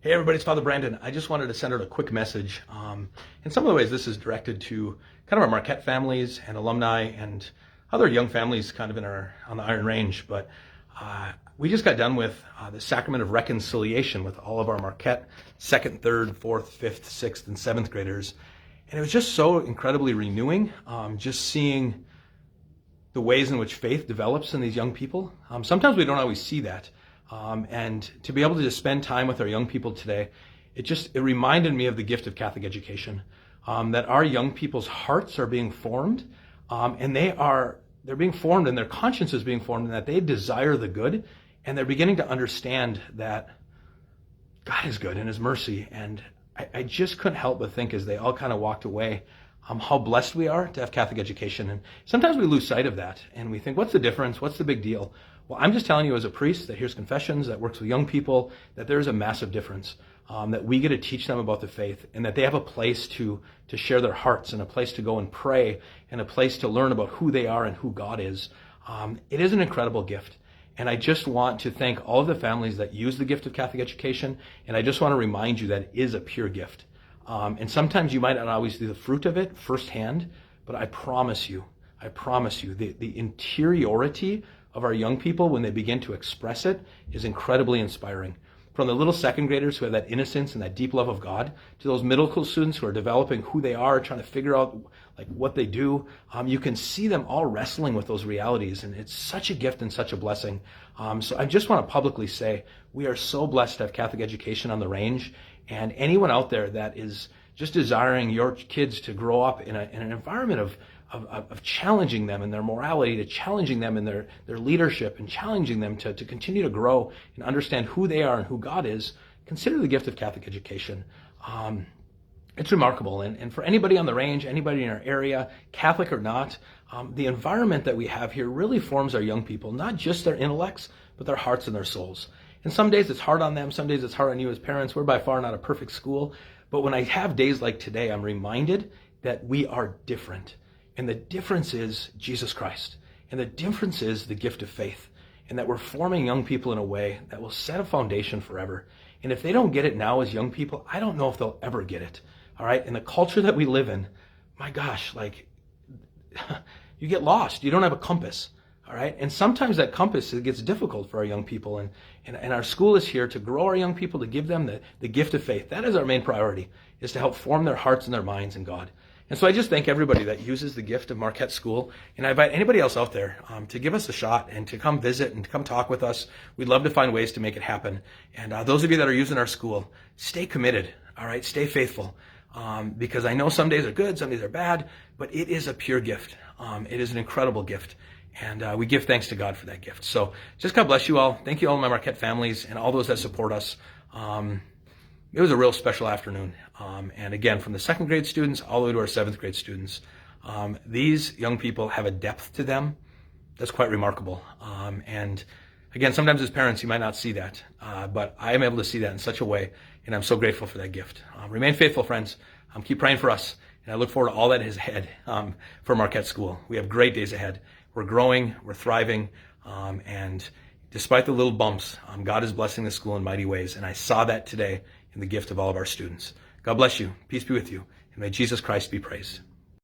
Hey everybody, it's Father Brandon. I just wanted to send out a quick message. In some of the ways, this is directed to kind of our Marquette families and alumni and other young families kind of on the Iron Range. But we just got done with the Sacrament of Reconciliation with all of our Marquette 2nd, 3rd, 4th, 5th, 6th, and 7th graders. And it was just so incredibly renewing, just seeing the ways in which faith develops in these young people. Sometimes we don't always see that. And to be able to just spend time with our young people today, it reminded me of the gift of Catholic education, that our young people's hearts are being formed, and they're being formed, and their conscience is being formed, and that they desire the good, and they're beginning to understand that God is good in His mercy. And I just couldn't help but think, as they all kind of walked away, how blessed we are to have Catholic education. And sometimes we lose sight of that, and we think, what's the difference? What's the big deal? Well, I'm just telling you as a priest that hears confessions, that works with young people, that there's a massive difference, that we get to teach them about the faith, and that they have a place to share their hearts, and a place to go and pray, and a place to learn about who they are and who God is. It is an incredible gift. And I just want to thank all of the families that use the gift of Catholic education, and I just want to remind you that it is a pure gift. And sometimes you might not always see the fruit of it firsthand, but I promise you, the interiority of our young people when they begin to express it is incredibly inspiring. From the little second graders who have that innocence and that deep love of God, to those middle school students who are developing who they are, trying to figure out like what they do, you can see them all wrestling with those realities, and it's such a gift and such a blessing. So I just want to publicly say we are so blessed to have Catholic education on the Range, and anyone out there that is just desiring your kids to grow up in an environment of challenging them in their morality, to challenging them in their leadership, and challenging them to continue to grow and understand who they are and who God is, consider the gift of Catholic education. It's remarkable. And for anybody on the Range, anybody in our area, Catholic or not, the environment that we have here really forms our young people, not just their intellects, but their hearts and their souls. And some days it's hard on them, some days it's hard on you as parents. We're by far not a perfect school. But when I have days like today, I'm reminded that we are different. And the difference is Jesus Christ. And the difference is the gift of faith. And that we're forming young people in a way that will set a foundation forever. And if they don't get it now as young people, I don't know if they'll ever get it. All right? In the culture that we live in, my gosh, like, you get lost. You don't have a compass. All right? And sometimes that compass, it gets difficult for our young people. And our school is here to grow our young people, to give them the gift of faith. That is our main priority, is to help form their hearts and their minds in God. And so I just thank everybody that uses the gift of Marquette School. And I invite anybody else out there to give us a shot and to come visit and to come talk with us. We'd love to find ways to make it happen. And those of you that are using our school, stay committed. All right? Stay faithful. Because I know some days are good, some days are bad, but it is a pure gift. It is an incredible gift. And we give thanks to God for that gift. So just God bless you all. Thank you all my Marquette families and all those that support us. It was a real special afternoon. And again, from the 2nd grade students all the way to our 7th grade students, these young people have a depth to them that's quite remarkable. And again, sometimes as parents, you might not see that, but I am able to see that in such a way, and I'm so grateful for that gift. Remain faithful, friends. Keep praying for us, and I look forward to all that is ahead for Marquette School. We have great days ahead. We're growing, we're thriving, and despite the little bumps, God is blessing the school in mighty ways, and I saw that today in the gift of all of our students. God bless you. Peace be with you. And may Jesus Christ be praised.